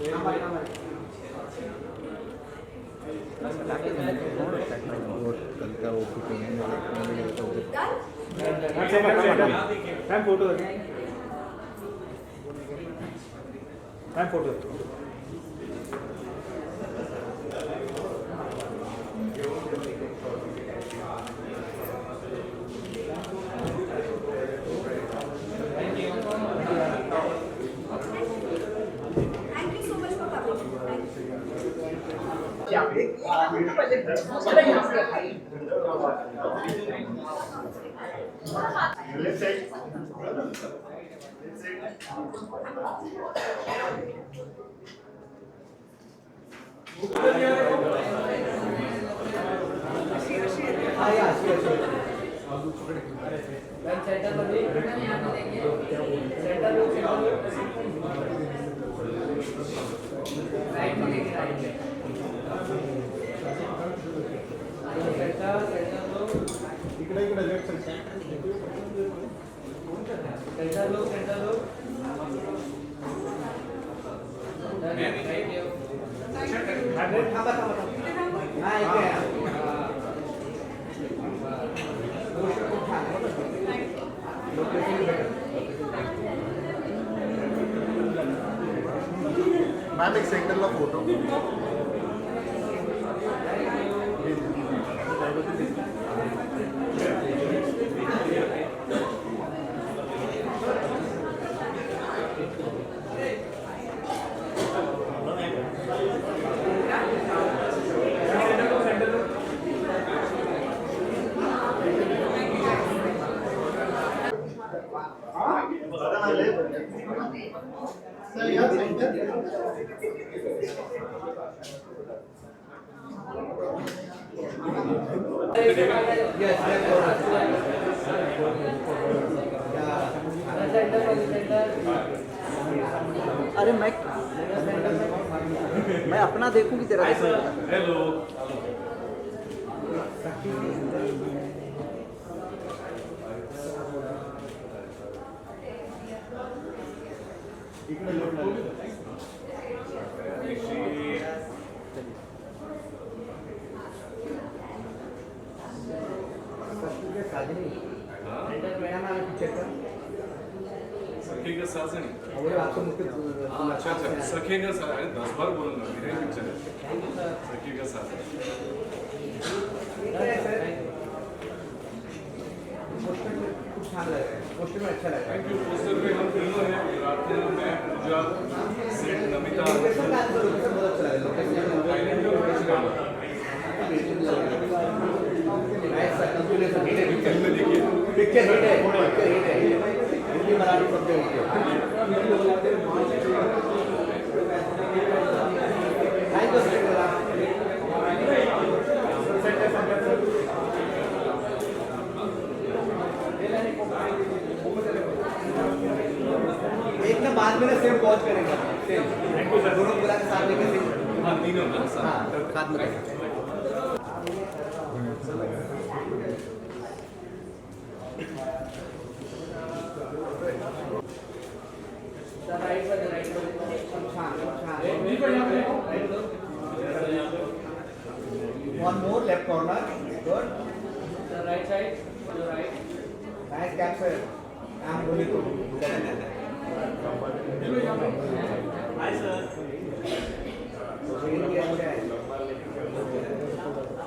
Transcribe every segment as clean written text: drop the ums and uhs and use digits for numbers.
Photo ma'am एक सेकंडला photo अरे मैं अपना देखूं कि तेरा देखूं। हेलो सखी का साथ नहीं अच्छा सखी का साथ 10 बार बोलूंगा मेरे पिक्चर सखी का साथ पोस्टर में अच्छा लगा थैंक यू। पोस्टर पे हम तीनों हैं प्रार्थना में पूजा सेठ नमिता पिक्चर हिट है हिंदी मराठी सब एक ना बाद में सेम पॉज करेंगे थैंक यू सर दोनों बुला के साथ लेके हाँ तीनों ना साथ में One more left corner. Good. The right side. Your right. Nice capture. I'm going to. Hi sir.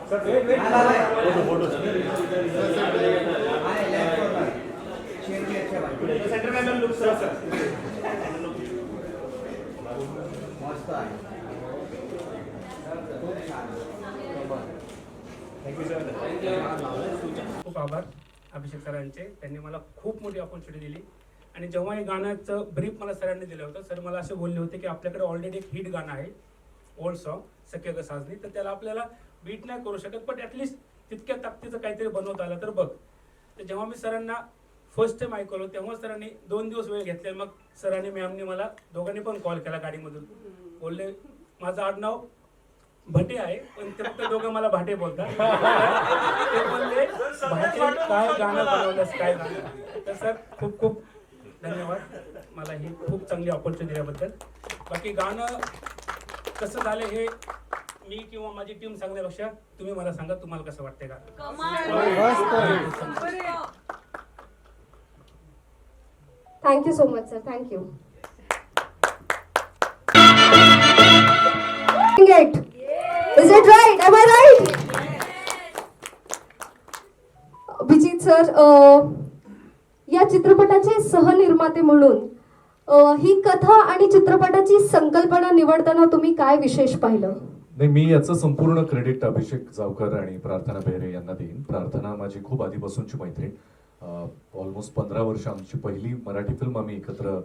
Sir, wait. Photo. Hi, left corner. Chair भी अच्छा बना. Center में मैं look sir. मस्त आहे. Thank you sir. खूप आभार अभिषेक सरांचे. त्यांनी मला खूप मोठी अपॉर्च्युनिटी दिली आणि जेव्हा हे गाण्याचं ब्रीफ मला सरांनी दिलं होतं सर मला असे बोलले होते की आपल्याकडे ऑलरेडी एक हिट गाणं आहे ओल्ड सॉन्ग सख्य ग साजनी तर त्याला आपल्याला बीट नाही करू शकत पण ॲटलिस्ट तितक्या ताकदीचं काहीतरी बनवता आलं तर बघ. तर जेव्हा मी सरांना फर्स्ट टाइम ऐकवलं तेव्हा सरांनी 2 दिवस वेळ घेतले. मग सरांनी मॅमनी मला दोघांनी पण कॉल केला गाडीमधून. बोलले माझं आडनाव भटे आहे पण ते फक्त दोघं मला भाटे बोलतात. ते बोलले भाटे काय गाणं बनवलंस काय गाणं. तर सर खूप खूप धन्यवाद मला ही खूप चांगली अपॉर्च्युनिटी दिल्याबद्दल. बाकी गाणं कसं झालं हे मी किंवा माझी टीम सांगण्यापेक्षा तुम्ही मला सांगा तुम्हाला कसं वाटतंय का. Thank you so much sir, thank you. Is it right? Am I right? Abhijit sir, या चित्रपटाचे सहनिर्माते म्हणून ही कथा आणि चित्रपटाची संकल्पना निवडताना तुम्ही काय विशेष पाहिलं? नाही, मी याचं संपूर्ण क्रेडिट अभिषेक जावकर आणि प्रार्थना बेहरे यांना देईन. प्रार्थना माझी खूप आधीपासूनची मैत्रीण. ऑलमोस्ट 15 वर्ष आमची पहिली मराठी फिल्म आम्ही एकत्र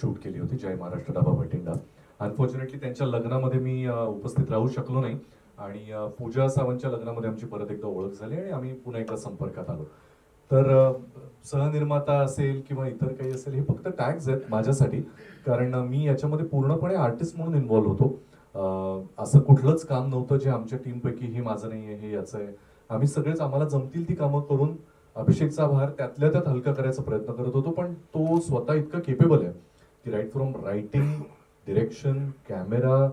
शूट केली होती, जय महाराष्ट्र डाबा भटिंडा. अनफॉर्च्युनेटली त्यांच्या लग्नामध्ये मी उपस्थित राहू शकलो नाही आणि पूजा सावंतच्या लग्नामध्ये आमची परत एकदा ओळख झाली आणि आम्ही पुन्हा एकदा संपर्कात आलो. तर सहनिर्माता असेल किंवा इतर काही असेल हे फक्त टॅग्स आहेत माझ्यासाठी, कारण मी याच्यामध्ये पूर्णपणे आर्टिस्ट म्हणून इन्व्हॉल्व होतो. असं कुठलंच काम नव्हतं जे आमच्या टीमपैकी हे माझं नाही आहे, हे याचं आहे. आम्ही सगळेच आम्हाला जमतील ती कामं करून अभिषेकचा भार त्यातल्या त्यात हलका करायचा प्रयत्न करत होतो. पण तो स्वतः इतका केपेबल आहे की right from writing, direction, camera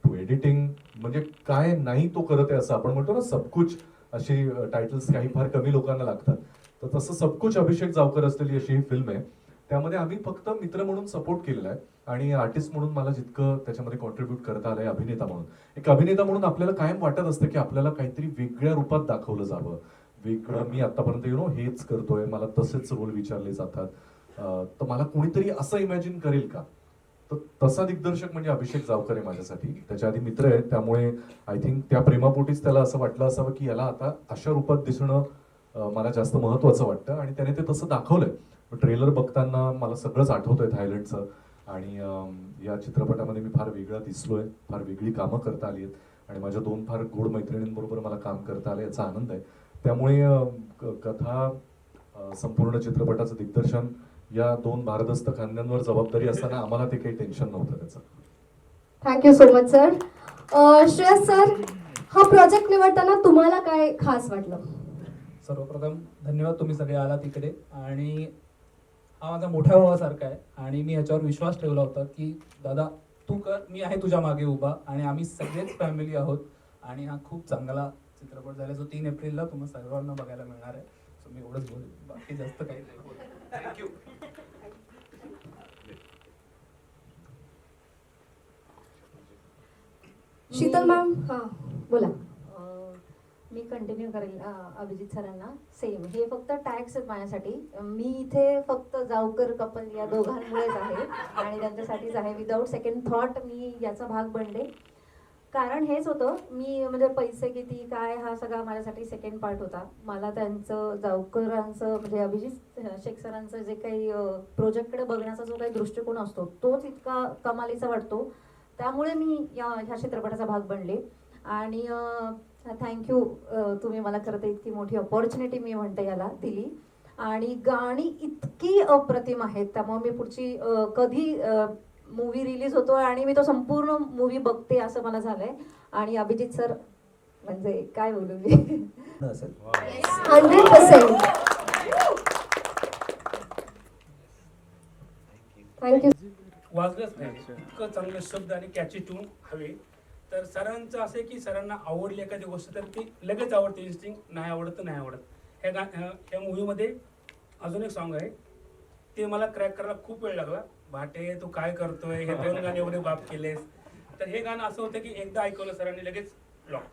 to editing, म्हणजे काय नाही तो करत आहे असं आपण म्हणतो ना, सबकुच अशी टायटल्स काही फार कमी लोकांना लागतात. तर तसं सबकुच अभिषेक जावकर असलेली अशी ही फिल्म आहे. त्यामध्ये आम्ही फक्त मित्र म्हणून सपोर्ट केलेला आहे आणि आर्टिस्ट म्हणून मला जितकं त्याच्यामध्ये कॉन्ट्रीब्यूट करता आलंय, अभिनेता म्हणून, एक अभिनेता म्हणून आपल्याला कायम वाटत असतं की आपल्याला काहीतरी वेगळ्या रूपात दाखवलं जावं, वेगळं. मी आतापर्यंत हेच करतोय, मला तसेच रोल विचारले जातात, तर मला कोणीतरी असं इमॅजिन करेल का. तर तसा दिग्दर्शक म्हणजे अभिषेक जावकर आहे माझ्यासाठी. त्याच्या आधी मित्र आहेत, त्यामुळे आय थिंक त्या प्रेमापोटीच त्याला असं वाटलं असावं की याला आता अशा रूपात दिसणं मला जास्त महत्वाचं वाटतं आणि त्याने ते तसं दाखवलंय. ट्रेलर बघताना मला सगळंच आठवतंय थायलंडचं. आणि या चित्रपटामध्ये मी फार वेगळा दिसलोय, फार वेगळी कामं करता आली आहेत आणि माझ्या 2 फार गोड मैत्रिणींबरोबर मला काम करता आलं, याचा आनंद आहे. त्यामुळे कथा, संपूर्ण चित्रपटाचं दिग्दर्शन या 2 भारदस्त खांद्यांवर जबाबदारी असताना आम्हाला ते काही टेन्शन नव्हतं त्याचं. Thank you so much sir. Shreyas sir, हा प्रोजेक्ट निवडताना तुम्हाला काय खास वाटलं? सर्वप्रथम धन्यवाद, तुम्ही सगळे आलात इकडे. आणि हा माझा मोठ्या भावासारखा आहे आणि मी ह्याच्यावर विश्वास ठेवला होता की दादा तू कर, मी आहे तुझ्या मागे उभा आणि आम्ही सगळेच फॅमिली आहोत. आणि हा खूप चांगला चित्रपट झाला जो 3 एप्रिलला तुम्हाला सर्वांना बघायला मिळणार आहे. सो मी एवढंच बोलेन, बाकी जास्त काही नाही बोलत. थँक्यू. शीतल मॅम, हां बोला. मी कंटिन्यू करेल अभिजित सरांना. सेम हे फक्त टॅग्स आहेत माझ्यासाठी. मी इथे फक्त जावकर कपल या दोघांमुळेच आहे आणि त्यांच्यासाठीच आहे. विदाऊट सेकंड थॉट मी याचा भाग बनले. कारण हेच होतं, मी म्हणजे पैसे किती काय हा सगळा माझ्यासाठी सेकंड पार्ट होता. मला त्यांचं जावकरांचं म्हणजे अभिजित शेख सरांचं जे काही प्रोजेक्टकडे बघण्याचा जो काही दृष्टिकोन असतो तोच इतका कमालीचा वाटतो. त्यामुळे मी ह्या चित्रपटाचा भाग बनले. आणि थँक्यू, तुम्ही मला खरं तर इतकी मोठी अपॉर्च्युनिटी मी म्हणते याला दिली. आणि गाणी इतकी अप्रतिम आहेत, त्यामुळे मी पुढची कधी मूवी रिलीज होतोय आणि मी तो संपूर्ण मूवी बघते असं मला झालंय. आणि अभिजित सर म्हणजे काय बोलू मी. 100%. थँक्यू. वाजलंच नाही, इतकं चांगले शब्द आणि कॅची ट्यून हवे. तर सरांचं असं आहे की सरांना आवडली एखादी गोष्ट तर ती लगेच आवडते, इन्स्टिंक्ट. नाही आवडत तर नाही आवडत. ह्या मूवीमध्ये अजून एक सॉन्ग आहे, ते मला क्रॅक करायला खूप वेळ लागला. भाटे तू काय करतोय, हे 2 गाणे एवढे बाप केलेस. तर हे गाणं असं होतं की एकदा ऐकवलं सरांनी लगेच लॉक.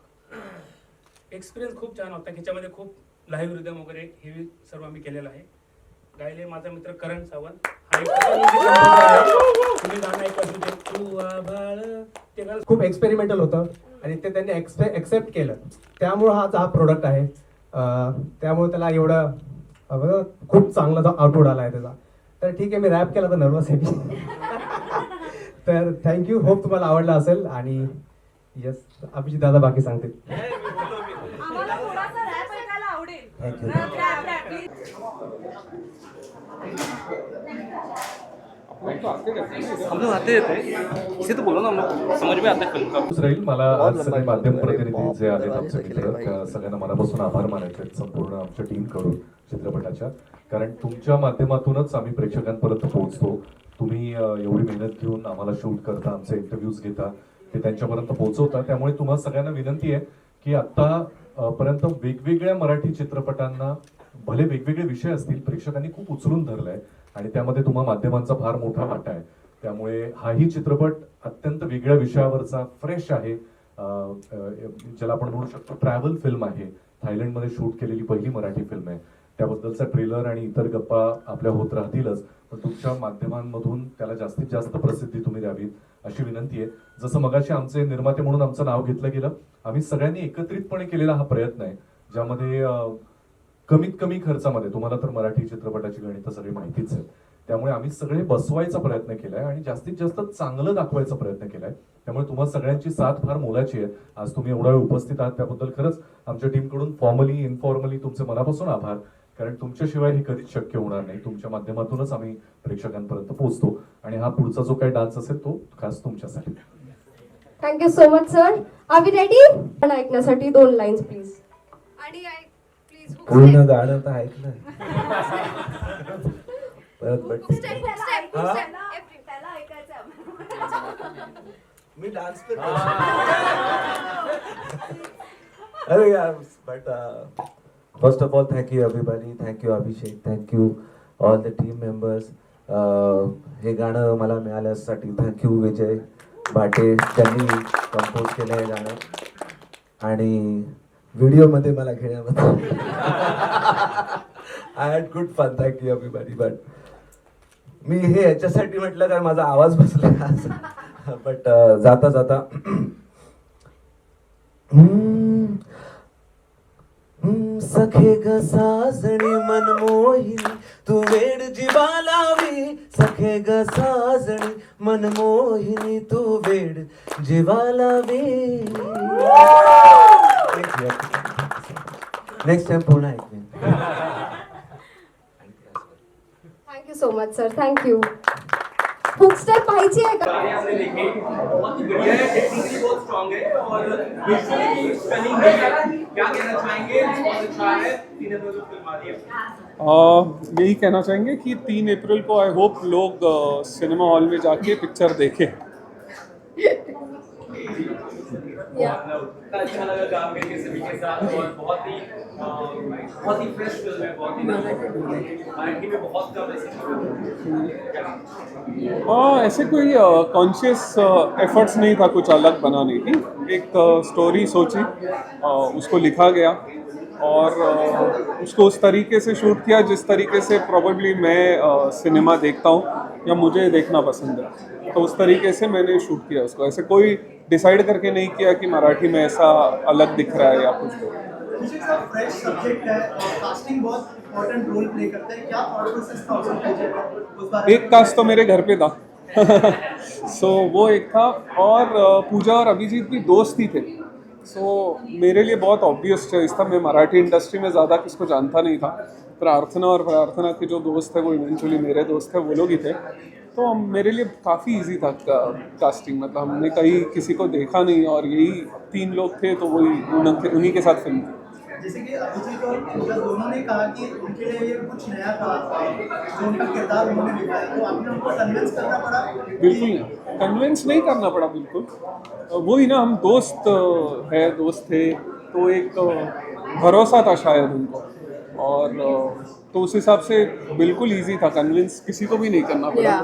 एक्सपिरियन्स खूप छान होता. ह्याच्यामध्ये खूप लाईव्ह रिदम वगैरे हे सर्व आम्ही केलेलं आहे. गायले माझा मित्र करण सावंत. तुम्ही गाणं ऐकलं असेल ते तू आभाळ, ते गाणं खूप एक्सपेरिमेंटल होतं आणि ते त्यांनी एक्सेप्ट केलं. त्यामुळं हा प्रोडक्ट आहे. त्यामुळे त्याला एवढं खूप चांगला आउटपुट आला आहे त्याचा. तर ठीक आहे, मी रॅप केला तर नर्वस आहे मी. तर थँक्यू, होप तुम्हाला आवडला असेल. आणि येस, अभिजित दादा बाकी सांगतील. आपण हम लोग आते रहते हैं, इसे तो बोलो ना, हम लोग समझ में आता है फिल्म का. राहील मला आज सगळे माध्यम प्रतिनिधी जे आहेत आमचे मित्र त्या सगळ्यांना मनापासून आभार मानायचे आहेत संपूर्ण आमच्या टीम कडून चित्रपटाच्या, कारण तुमच्या माध्यमातूनच आम्ही प्रेक्षकांपर्यंत पोहोचतो. तुम्ही एवढी मेहनत घेऊन आम्हाला शूट करता, आमचे इंटरव्ह्यूज घेता, ते त्यांच्यापर्यंत पोहोचवता. त्यामुळे तुम्हाला सगळ्यांना विनंती आहे की आता पर्यंत वेगवेगळ्या मराठी चित्रपटांना भले वेगवेगळे विषय असतील, प्रेक्षकांनी खूप उचलून धरलाय आणि त्यामध्ये तुम्हा माध्यमांचा फार मोठा वाटा आहे. त्यामुळे हाही चित्रपट अत्यंत वेगळ्या विषयावरचा फ्रेश आहे, ज्याला आपण म्हणू शकतो ट्रॅव्हल फिल्म आहे. थायलंडमध्ये शूट केलेली पहिली मराठी फिल्म आहे. त्याबद्दलचा ट्रेलर आणि इतर गप्पा आपल्या होत राहतीलच, पण तुमच्या माध्यमांमधून त्याला जास्तीत जास्त प्रसिद्धी तुम्ही द्यावी अशी विनंती आहे. जसं मगाशी आमचे निर्माते म्हणून आमचं नाव घेतलं गेलं, आम्ही सगळ्यांनी एकत्रितपणे केलेला हा प्रयत्न आहे, ज्यामध्ये कमीत कमी खर्चामध्ये, तुम्हाला तर मराठी चित्रपटाची गणितं सगळी माहितीच आहे, त्यामुळे आम्ही सगळे बसवायचा प्रयत्न केलाय आणि जास्तीत जास्त चांगलं दाखवायचा प्रयत्न केलाय. त्यामुळे तुम्हाला सगळ्यांची साथ फार मोलाची आहे. आज तुम्ही एवढा वेळ उपस्थित आहात त्याबद्दल खरंच आमच्या टीमकडून फॉर्मली इनफॉर्मली तुमचे मनापासून आभार, कारण तुमच्याशिवाय हे कधीच शक्य होणार नाही. तुमच्या माध्यमातूनच आम्ही प्रेक्षकांपर्यंत पोहोचतो आणि हा पुढचा जो काही डान्स असेल तो खास तुमच्यासाठी. Thank you so much sir. Are we ready? ऐकण्यासाठी 2 लाईन्स प्लीज. आणि प्लीज पूर्ण गाणं तर ऐकलं परत मी डान्स अरे यार but first of all thank you everybody, thank you Abhishek, thank you all the team members. हे गाणं मला मिळाल्यासाठी थँक यू विजय बाटे, त्यांनी कंपोज केलं हे गाणं आणि व्हिडिओमध्ये मला घेण्याबद्दल I had good fun. Thank you everybody. But मी हे याच्यासाठी म्हटलं कारण माझा आवाज बसला बट जाता जाता सखे ग साजणी मनमोहिनी तू वेड जीवा लावी, सखे ग साजणी मनमोहिनी तू वेड जीवा लावी. नेक्स्ट टाइम पूर्ण ऐकून. Thank you so much sir. Thank you. Hook step पाहिजे आहे का? गाने हमने देखे, बहुत ही बढ़िया है, टेक्निकली बहुत स्ट्रांग है और विजुअली स्टनिंग है. क्या कहना चाहेंगे? बहुत अच्छा है. 3 अप्रैल को फिल्म आ रही है. यही कहना चाहेंगे कि 3 अप्रैल को आई होप लोग सिनेमा हॉल में जाके पिक्चर देखें. अच्छा लगा काम करके सभी के साथ और बहुत ही फ्रेश फिल्म है, बहुत ही मराठी में बहुत कम ऐसे कोई कॉन्शियस एफर्ट्स नहीं था कुछ अलग बनाने की. एक स्टोरी सोची, उसको लिखा गया और उसको उस तरीके से शूट किया जिस तरीके से प्रोबेबली मैं सिनेमा देखता हूँ या मुझे देखना पसंद है. तो उस तरीके से मैंने शूट किया उसको. ऐसे कोई डिसाइड करके नहीं किया कि मराठी में ऐसा अलग दिख रहा है या कुछ. फ्रेश सब्जेक्ट है और कास्टिंग बहुत इंपॉर्टेंट रोल प्ले करता है. क्या थॉट प्रोसेस था उसका? एक कास्ट तो मेरे घर पे था सो वो एक था और पूजा और अभिजीत भी दोस्त ही थे. सो मेरे लिए बहुत ऑब्वियस चॉइस था. मैं मराठी इंडस्ट्री में ज़्यादा किसको जानता नहीं था. प्रार्थना और प्रार्थना के जो दोस्त थे वो इवेंचुअली मेरे दोस्त थे, वो लोग ही थे. तो मेरे लिए काफ़ी इजी था कास्टिंग. मतलब हमने कहीं किसी को देखा नहीं और यही 3 लोग थे तो वही उन्हीं के साथ फिल्म थी. जैसे कि अभिजीत और पूजा दोनों ने कहा कि उनके लिए ये कुछ नया था, जो उनका किरदार उन्होंने निभाया, तो आपने उनको कन्विंस करना पड़ा? बिल्कुल नहीं, कन्विंस नहीं करना पड़ा. बिल्कुल वही ना, हम दोस्त थे तो एक भरोसा था शायद उनको और तो उस हिसाब से बिल्कुल इजी था. कन्विंस किसी को भी नहीं करना पड़ा.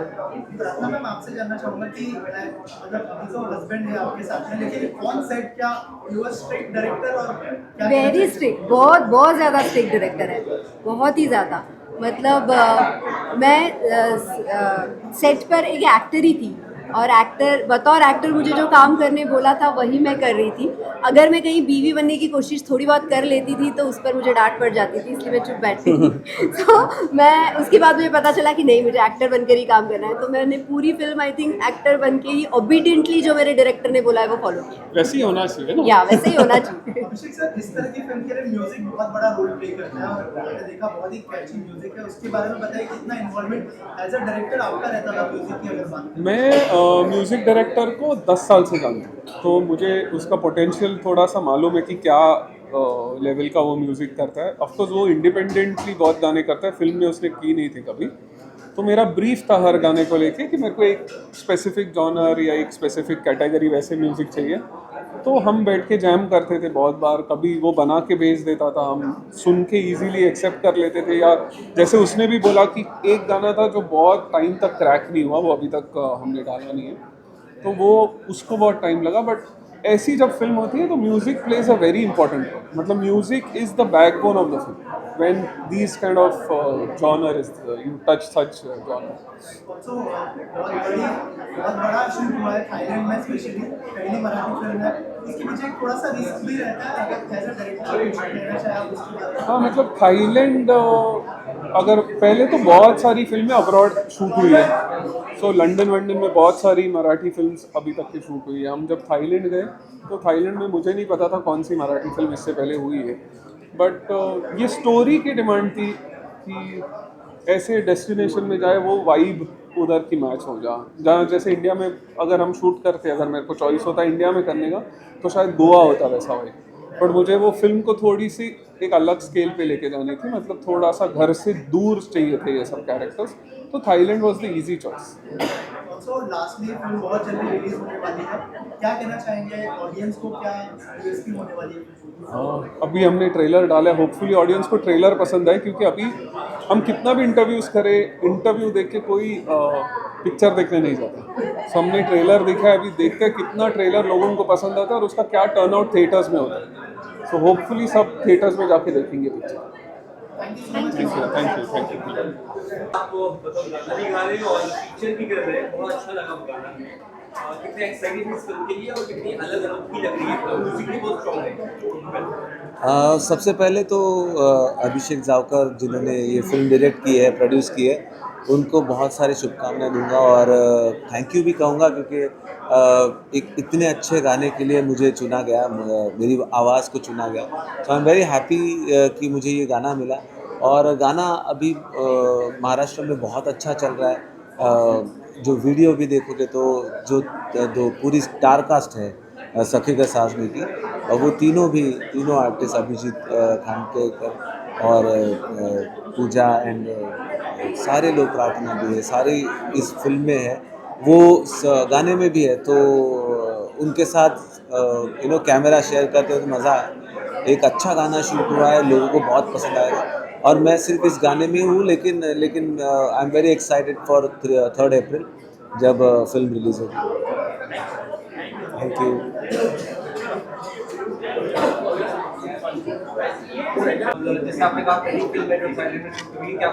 प्रार्थना मैम, आपसे जानना चाहूँगा कि मतलब अभी तो हस्बैंड है आपके साथ में, लेकिन ऑन सेट क्या यू आर स्ट्रिक्ट डायरेक्टर और क्या? वेरी स्ट्रिक्ट, बहुत बहुत ज़्यादा स्ट्रिक्ट डायरेक्टर है, बहुत ही ज़्यादा. मतलब मैं सेट पर एक एक्टर ही थी और बतौर एक्टर मुझे जो काम करने बोला था वही मैं कर रही थी। अगर मैं कहीं बीवी बनने की कोशिश थोड़ी बहुत कर लेती थी तो उस पर मुझे डांट पड़ जाती थी, इसलिए मैं चुप बैठती थी। तो मैं उसके बाद मुझे पता चला कि नहीं, मुझे एक्टर बनकर ही काम करना है, तो मैंने पूरी फिल्म आई थिंक एक्टर बन के ही ओबीडियंटली जो मेरे डायरेक्टर ने बोला है वो फॉलो किया। वैसे ही होना चाहिए ना। या वैसे ही होना चाहिए। अभिषेक सर, इस तरह की फिल्म के लिए म्यूजिक बहुत बड़ा रोल प्ले करता है और मैंने देखा बहुत ही कैची म्यूजिक है, उसके बारे में बताइए कितना इन्वॉल्वमेंट एज अ डायरेक्टर आपका रहता था म्यूजिक की अगर बात करें? मैं म्यूज़िक डायरेक्टर को 10 साल से जानता हूँ, तो मुझे उसका पोटेंशियल थोड़ा सा मालूम है कि क्या लेवल का वो म्यूज़िक करता है। ऑफकोर्स वो इंडिपेंडेंटली बहुत गाने करता है, फिल्म में उसने की नहीं थी कभी। तो मेरा ब्रीफ था हर गाने को लेके कि मेरे को एक स्पेसिफिक जॉनर या एक स्पेसिफिक कैटेगरी वैसे म्यूज़िक चाहिए। तो हम बैठ के जैम करते थे बहुत बार, कभी वो बना के भेज देता था, हम सुन के इजीली एक्सेप्ट कर लेते थे। या जैसे उसने भी बोला कि एक गाना था जो बहुत टाइम तक क्रैक नहीं हुआ, वो अभी तक हमने डाला नहीं है, तो वो उसको बहुत टाइम लगा। बट ऐसी जब फिल्म होती है तो music plays a very important role. मतलब music is the backbone of the film when these kind of genre is you touch such genre. तो बहुत बड़ा शूट हुआ है थाईलैंड में, स्पेशली पहली मराठी फिल्म है, इसके पीछे एक थोड़ा सा रिस्क भी रहता है। अगर एज अ डायरेक्टर कहना चाहे आप उसके बारे में? हाँ, मतलब थाईलैंड अगर पहले तो बहुत सारी फिल्में अब्रॉड शूट हुई है, सो लंदन वंडन में बहुत सारी मराठी फिल्म्स अभी तक की शूट हुई है। हम जब थाईलैंड गए तो थाईलैंड में मुझे नहीं पता था कौन सी मराठी फिल्म इससे पहले हुई है, बट ये स्टोरी की डिमांड थी कि ऐसे डेस्टिनेशन में जाए वो वाइब उधर की मैच हो जहाँ जैसे इंडिया में अगर हम शूट करते, अगर मेरे को चॉइस होता इंडिया में करने का तो शायद गोवा होता वैसा वाइब। बट मुझे वो फिल्म को थोड़ी सी एक अलग स्केल पे लेके जानी थी, मतलब थोड़ा सा घर से दूर चाहिए थे ये सब कैरेक्टर्स, तो Thailand was the easy choice. Also lastly film बहुत जल्दी रिलीज होने वाली है, क्या कहना चाहेंगे ऑडियंस को, क्या यूएसपी होने वाली है? अभी हमने ट्रेलर डाला है, होपफुली ऑडियंस को ट्रेलर पसंद आए, क्योंकि अभी हम कितना भी इंटरव्यूज़ करें, इंटरव्यू देख के कोई पिक्चर देखने नहीं जाता। सो हमने ट्रेलर देखा है, अभी देखते हैं कितना ट्रेलर लोगों को पसंद आता है और उसका क्या टर्न आउट थिएटर्स में होता है। सो होपफुली सब थिएटर्स में जाके देखेंगे पिक्चर। Thank you. आप अभी गा रहे हो और पिक्चर भी कर रहे हैं, बहुत अच्छा लगा वो गाना। कितने एक्साइटेड इस फिल्म के लिए और कितनी अलग अनोखी लग रही है, म्यूजिक भी बहुत स्ट्रॉन्ग है। सबसे पहले तो अभिषेक जावकर जिन्होंने ये फिल्म डायरेक्ट की है, प्रोड्यूस की है, उनको बहुत सारी शुभकामनाएं दूंगा और थैंक यू भी कहूँगा, क्योंकि एक इतने अच्छे गाने के लिए मुझे चुना गया, मेरी आवाज़ को चुना गया। So I am very happy कि मुझे ये गाना मिला। और गाना अभी महाराष्ट्र में बहुत अच्छा चल रहा है। जो वीडियो भी देखोगे तो जो पूरी स्टार कास्ट है सखी का साजनी की, और वो तीनों आर्टिस्ट अभिजीत खानकेकर और पूजा एंड सारे लोग, प्रार्थना भी है, सारे इस फिल्म में है, वो गाने में भी है। तो उनके साथ कैमरा शेयर करते हो तो मज़ा है। एक अच्छा गाना शूट हुआ है, लोगों को बहुत पसंद आएगा। और मैं सिर्फ इस गाने में हूँ, लेकिन आई एम वेरी एक्साइटेड फॉर 3 अप्रैल जब फिल्म रिलीज होगी। Thank you. जैसे आपने कहा पहली फिल्म है जो थाईलैंड में शूट हुई, क्या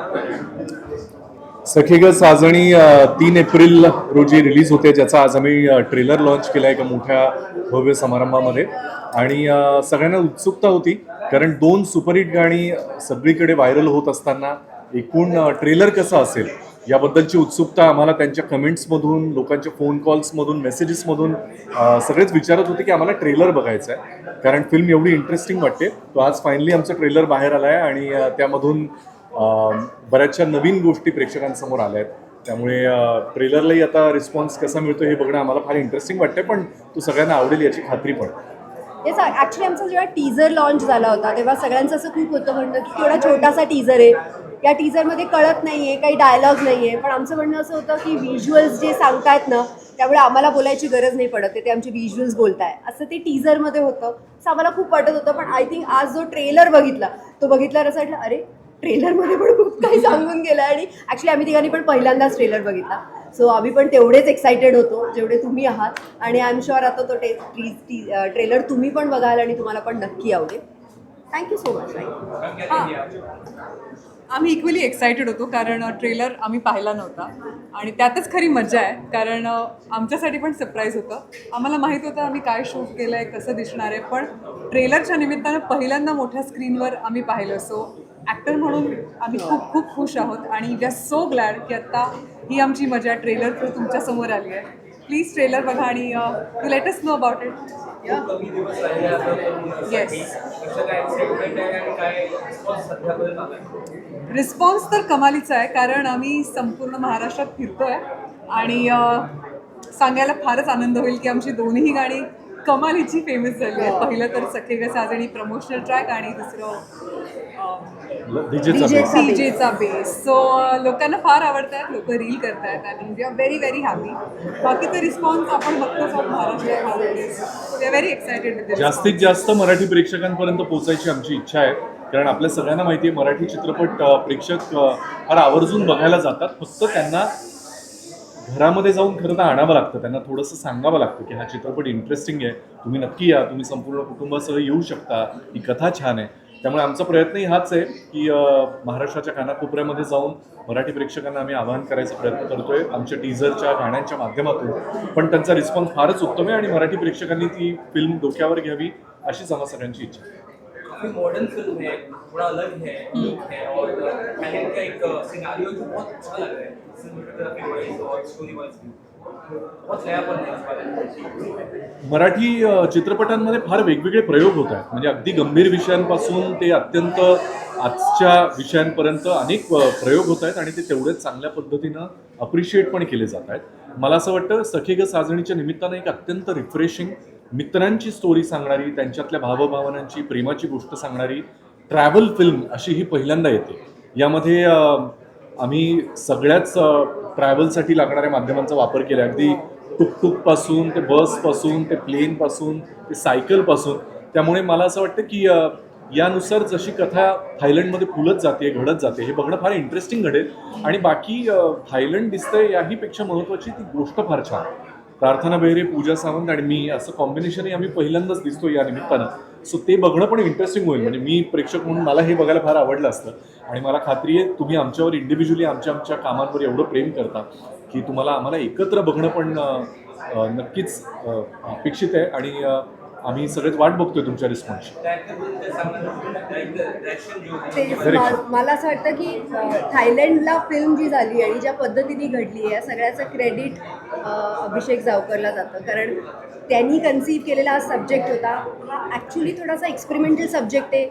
सखीगत साजणी 3 एप्रिल रोजी रिलीज होते, ज्याचा आज आम्ही ट्रेलर लॉन्च केला एका मोठ्या भव्य समारंभामध्ये। आणि सगळ्यांना उत्सुकता होती, कारण 2 सुपरहिट गाणी सगळीकडे व्हायरल होत असताना एकूण ट्रेलर कसं असेल याबद्दलची उत्सुकता आम्हाला त्यांच्या कमेंट्समधून, लोकांच्या फोन कॉल्समधून, मेसेजेसमधून सगळेच विचारत होते की आम्हाला ट्रेलर बघायचा आहे, कारण फिल्म एवढी इंटरेस्टिंग वाटते। तो आज फायनली आमचं ट्रेलर बाहेर आला आहे आणि त्यामधून बऱ्याचशा नवीन गोष्टी प्रेक्षकांसमोर आल्या आहेत। त्यामुळे ट्रेलरलाही आता रिस्पॉन्स कसा मिळतो हे बघणं आम्हाला फार इंटरेस्टिंग वाटतंय, पण तो सगळ्यांना आवडेल याची खात्री पण। येस, ॲक्च्युली आमचा जेव्हा टीझर लॉन्च झाला होता तेव्हा सगळ्यांचं असं खूप होतं म्हणणं की केवढा छोटासा टीझर आहे, या टीझरमध्ये कळत नाही आहे, काही डायलॉग नाही आहे। पण आमचं म्हणणं असं होतं की व्हिज्युअल्स जे सांगतायत ना, त्यामुळे आम्हाला बोलायची गरज नाही पडत, ते आमचे व्हिज्युअल्स बोलताय, असं ते टीझरमध्ये होतं। असं आम्हाला खूप वाटत होतं। पण आय थिंक आज जो ट्रेलर बघितला तो बघितल्यावर असं वाटलं, अरे ट्रेलरमध्ये पण खूप काही सांगून गेलं। आणि ॲक्च्युली आम्ही तिघांनी पण पहिल्यांदाच ट्रेलर बघितला, सो आम्ही पण तेवढेच एक्सायटेड होतो जेवढे तुम्ही आहात। आणि आय एम शुअर आता तो ट्रेलर तुम्ही पण बघाल आणि तुम्हाला पण नक्की आवडेल। Thank you so much. आम्ही इक्वली एक्सायटेड होतो कारण ट्रेलर आम्ही पाहिला नव्हता आणि त्यातच खरी मजा आहे कारण आमच्यासाठी पण सरप्राईज होतं. आम्हाला माहीत होतं आम्ही काय शूट केलं आहे, कसं दिसणार आहे, पण ट्रेलरच्या निमित्तानं पहिल्यांदा मोठ्या स्क्रीनवर आम्ही पाहिलं. सो ॲक्टर म्हणून आम्ही खूप खूप खुश आहोत आणि वी आर सो ग्लॅड की आत्ता ही आमची मजा ट्रेलर थ्रू तुमच्यासमोर आली आहे. प्लीज ट्रेलर बघा आणि you let us know about it. कमी दिवस राहिले आता तर Yes. कसं काय एक्साइटमेंट आहे आणि काय रिस्पॉन्स सध्यापर्यंत आलाय? रिस्पॉन्स तर कमालीचा आहे कारण आम्ही संपूर्ण महाराष्ट्रात फिरतोय आणि सांगायला फारच आनंद होईल की आमची दोन्ही गाणी कमालीची फेमस झाली आहेत. पहिलं तर सखे ग साजणी प्रमोशनल ट्रॅक आणि दुसरं डीजेचा बेस. सो लोकांना फार आवडतात, लोक रील करतात आणि we are very very happy. बाकीचा रिस्पॉन्स आपण बघतोच आहोत महाराष्ट्रात. We are very excited with जास्तीत जास्त मराठी प्रेक्षकांपर्यंत पोहोचायची आमची इच्छा आहे कारण आपल्या सगळ्यांना माहिती आहे मराठी चित्रपट प्रेक्षक फार आवर्जून बघायला जातात. फक्त त्यांना घरामध्ये जाऊन खरं तर आणावं लागतं, त्यांना थोडंसं सांगावं लागतं की हा चित्रपट इंटरेस्टिंग आहे, तुम्ही नक्की या, तुम्ही संपूर्ण कुटुंबासह येऊ शकता, ही कथा छान आहे. त्यामुळे आमचा प्रयत्नही हाच आहे की महाराष्ट्राच्या कानाकोपऱ्यामध्ये जाऊन मराठी प्रेक्षकांना आम्ही आवाहन करायचा प्रयत्न करतोय आमच्या टीझरच्या गाण्यांच्या माध्यमातून. पण त्यांचा रिस्पॉन्स फारच उत्तम आहे आणि मराठी प्रेक्षकांनी ती फिल्म डोक्यावर घ्यावी अशीच आम्हा सगळ्यांची इच्छा आहे. काफी मॉडर्न फिल्म है, थोड़ा अलग है, यूनिक है और टैलेंट का एक सिनेरियो जो बहुत अच्छा लग रहा है सिनेमेटोग्राफी वाइज और स्टोरी वाइज बहुत नयापन है इस बारे में. मराठी चित्रपटांमध्ये फार वेगवेगळे प्रयोग होत आहेत म्हणजे अगदी गंभीर विषयांपासून ते अत्यंत आजच्या विषयांपर्यंत अनेक प्रयोग होत आहेत आणि ते तेवढेच चांगल्या पद्धतीनं अप्रिशिएट पण केले जात आहेत. मला असं वाटतं सखे ग साजणीच्या निमित्तानं एक अत्यंत रिफ्रेशिंग मित्रांची स्टोरी सांगणारी, त्यांच्यातल्या भावभावनांची, प्रेमाची गोष्ट सांगणारी ट्रॅव्हल फिल्म अशी ही पहिल्यांदा येते. यामध्ये आम्ही सगळ्याच ट्रॅव्हलसाठी लागणाऱ्या माध्यमांचा वापर केला, अगदी टुकटुकपासून ते बसपासून ते प्लेनपासून ते सायकलपासून. त्यामुळे मला असं वाटतं की यानुसार जशी कथा थायलंडमध्ये फुलत जाते, घडत जाते, हे बघणं फार इंटरेस्टिंग घडेल. आणि बाकी थायलंड दिसतंय याहीपेक्षा महत्त्वाची ती गोष्ट फार छान. प्रार्थना बेहरे, पूजा सावंत आणि मी असं कॉम्बिनेशनही आम्ही पहिल्यांदाच दिसतो या निमित्तानं. सो ते बघणं पण इंटरेस्टिंग होईल. म्हणजे मी प्रेक्षक म्हणून मला हे बघायला फार आवडलं असतं आणि मला खात्री आहे तुम्ही आमच्यावर इंडिव्हिज्युअली आमच्या कामांवर एवढं प्रेम करता की तुम्हाला आम्हाला एकत्र बघणं पण नक्कीच अपेक्षित आहे आणि आम्ही सगळेच वाट बघतोय तुमच्या रिस्पॉन्सची. मला असं वाटतं की थायलंडला फिल्म जी झाली आणि ज्या पद्धतीने घडली आहे या सगळ्याचं क्रेडिट अभिषेक जावकरला जातं कारण त्यांनी कन्सीव्ह केलेला हा सब्जेक्ट होता. हा ॲक्च्युली थोडासा एक्सपेरिमेंटल सब्जेक्ट आहे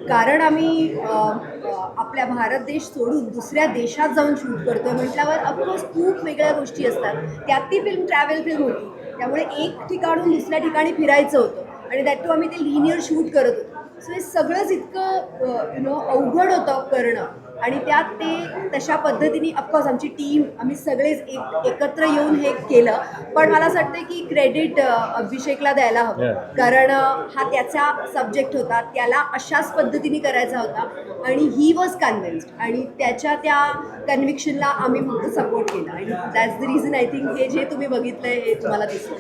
कारण आम्ही आपल्या भारत देश सोडून दुसऱ्या देशात जाऊन शूट करतोय म्हटल्यावर ऑफकोर्स खूप वेगळ्या गोष्टी असतात. त्यात ती फिल्म ट्रॅव्हल फिल्म होती त्यामुळे एक ठिकाणून दुसऱ्या ठिकाणी फिरायचं होतं आणि दॅट टू आम्ही ते लिनियर शूट करत होतो. सो हे सगळंच इतकं अवघड होतं करणं आणि त्यात ते तशा पद्धतीने ऑफकोर्स आमची टीम आम्ही सगळेच एकत्र येऊन हे केलं. पण मला असं वाटतं की क्रेडिट अभिषेकला द्यायला हवं कारण हा त्याचा सब्जेक्ट होता, त्याला अशाच पद्धतीने करायचा होता आणि ही वॉज कन्व्हिन्स्ड आणि त्याच्या त्या कन्व्हिक्शनला आम्ही फक्त सपोर्ट केला आणि that's the reason I think हे जे तुम्ही बघितलंय हे तुम्हाला दिसतं.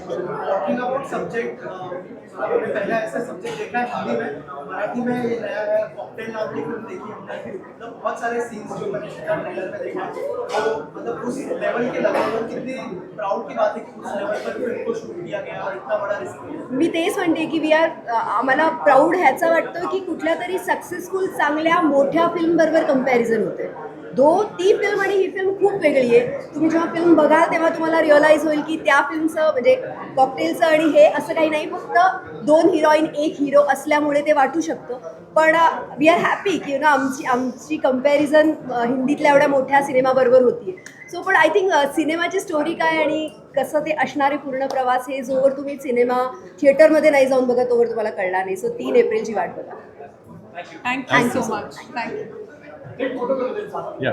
सब्जेक्ट पहला ऐसा सब्जेक्ट देखा है हिंदी में, मराठी में ये नया है. कॉकटेल नाम की फिल्म देखी हमने, मतलब बहुत सारे सीन्स जो मैंने ट्रेलर में देखा तो मतलब उस लेवल के लगे और कितनी प्राउड की बात है कि उस लेवल पर फिल्म को शूट किया गया और इतना बड़ा रिस्क. मी तेच म्हणते की वी आर आम्हाला प्राऊड ह्याचा वाटतं की कुठल्या तरी सक्सेसफुल चांगल्या मोठ्या फिल्मबरोबर कंपॅरिझन होते. ती फिल्म आणि ही फिल्म खूप वेगळी आहे. तुम्ही जेव्हा फिल्म बघाल तेव्हा तुम्हाला रिअलाईज होईल की त्या फिल्मचं म्हणजे कॉकटेलचं आणि हे असं काही नाही, फक्त 2 हिरोईन 1 हिरो असल्यामुळे ते वाटू शकतं. पण वी आर हॅपी की आमची कंपॅरिझन हिंदीतल्या एवढ्या मोठ्या सिनेमाबरोबर होती. सो पण आय थिंक सिनेमाची स्टोरी काय आणि कसं ते असणारे पूर्ण प्रवास हे जोवर तुम्ही सिनेमा थिएटरमध्ये नाही जाऊन बघा तोवर तुम्हाला कळणार नाही. सो 3 एप्रिलची वाट बघा. Thank you so much. थँक्यू. या